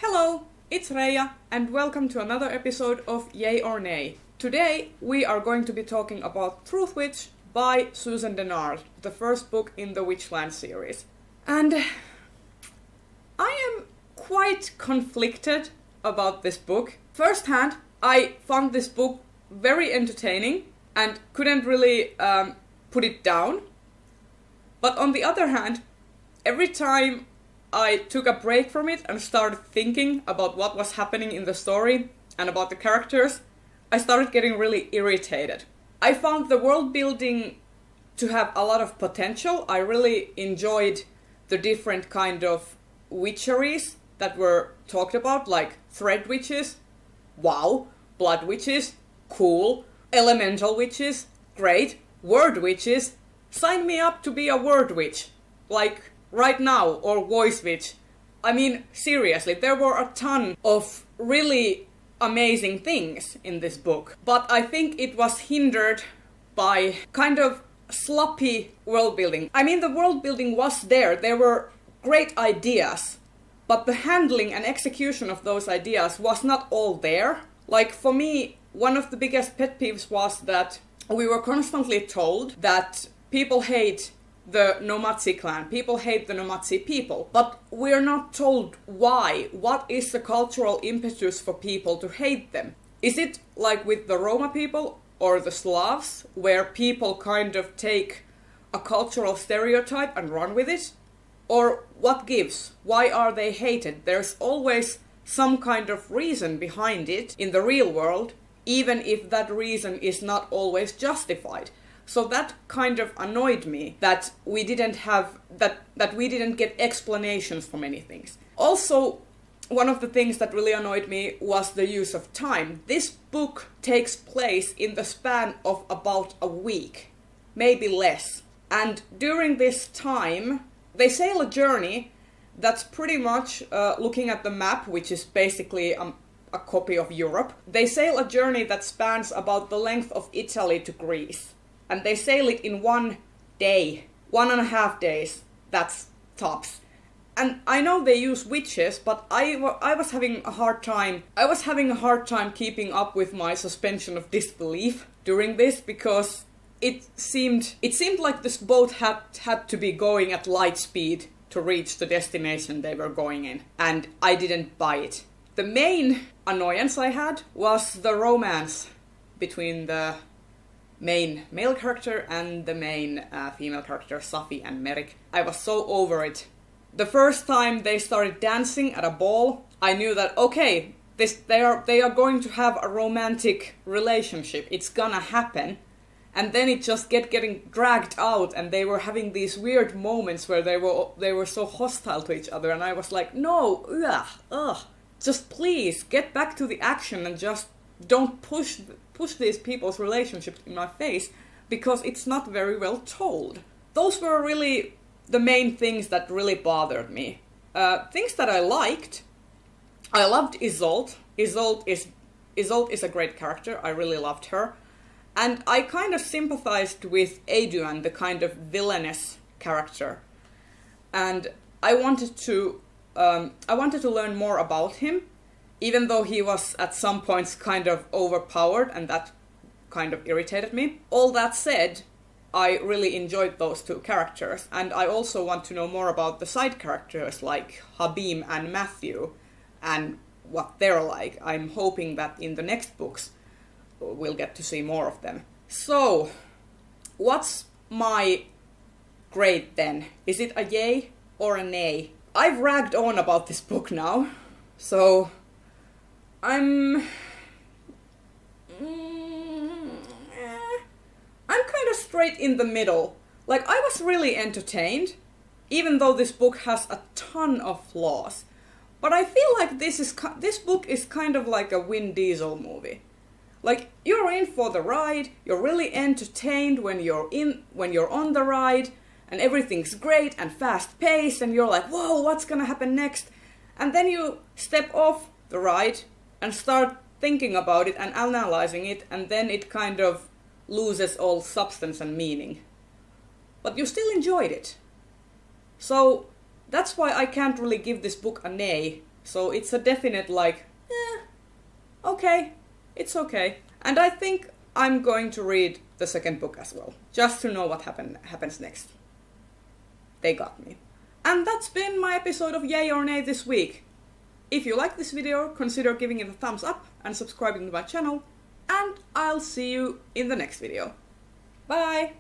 Hello, it's Reija, and welcome to another episode of Yay or Nay. Today we are going to be talking about Truthwith by Susan Dennard, the first book in the Witchland series. And I am quite conflicted about this book. Firsthand, I found this book very entertaining and couldn't really put it down. But on the other hand, every time I took a break from it and started thinking about what was happening in the story and about the characters, I started getting really irritated. I found the world building to have a lot of potential. I really enjoyed the different kind of witcheries that were talked about, like thread witches, wow, blood witches, cool, elemental witches, great, word witches, sign me up to be a word witch, like right now, or voice witch. I mean, seriously, there were a ton of really amazing things in this book, but I think it was hindered by kind of sloppy world building. I mean, the world building was there were great ideas, but the handling and execution of those ideas was not all there. Like, for me, one of the biggest pet peeves was that we were constantly told that people hate the Nomadzi clan, people hate the Nomadzi people, but we're not told why. What is the cultural impetus for people to hate them? Is it like with the Roma people or the Slavs, where people kind of take a cultural stereotype and run with it? Or what gives? Why are they hated? There's always some kind of reason behind it in the real world, even if that reason is not always justified. So that kind of annoyed me, that we didn't have, that we didn't get explanations for many things. Also, one of the things that really annoyed me was the use of time. This book takes place in the span of about a week, maybe less. And during this time, they sail a journey that's pretty much looking at the map, which is basically a copy of Europe. They sail a journey that spans about the length of Italy to Greece. And they sail it in 1 day, 1.5 days, that's tops. And I know they use witches, but I was having a hard time keeping up with my suspension of disbelief during this, because it seemed like this boat had to be going at light speed to reach the destination they were going in, and I didn't buy it. The main annoyance I had was the romance between the main male character and the main female character, Safi and Merrick. I was so over it. The first time they started dancing at a ball, I knew that, okay, they are going to have a romantic relationship. It's gonna happen. And then it just getting dragged out, and they were having these weird moments where they were so hostile to each other, and I was like, no, ugh. Just please get back to the action and just don't push these people's relationships in my face, because it's not very well told. Those were really the main things that really bothered me. Things that I liked. I loved Isolde. Isolde is a great character. I really loved her. And I kind of sympathized with Adrian, the kind of villainous character. And I wanted to learn more about him, even though he was at some points kind of overpowered, and that kind of irritated me. All that said, I really enjoyed those two characters, and I also want to know more about the side characters like Habim and Matthew, and what they're like. I'm hoping that in the next books we'll get to see more of them. So, what's my grade then? Is it a yay or a nay? I've ragged on about this book now, so I'm kind of straight in the middle. Like, I was really entertained, even though this book has a ton of flaws. But I feel like this book is kind of like a Vin Diesel movie. Like, you're in for the ride, you're really entertained when you're on the ride, and everything's great and fast-paced, and you're like, whoa, what's gonna happen next? And then you step off the ride and start thinking about it and analyzing it, and then it kind of loses all substance and meaning. But you still enjoyed it. So that's why I can't really give this book a nay, So it's a definite like, okay, it's okay. And I think I'm going to read the second book as well, just to know what happens next. They got me. And that's been my episode of Yay or Nay this week. If you like this video, consider giving it a thumbs up and subscribing to my channel, and I'll see you in the next video. Bye!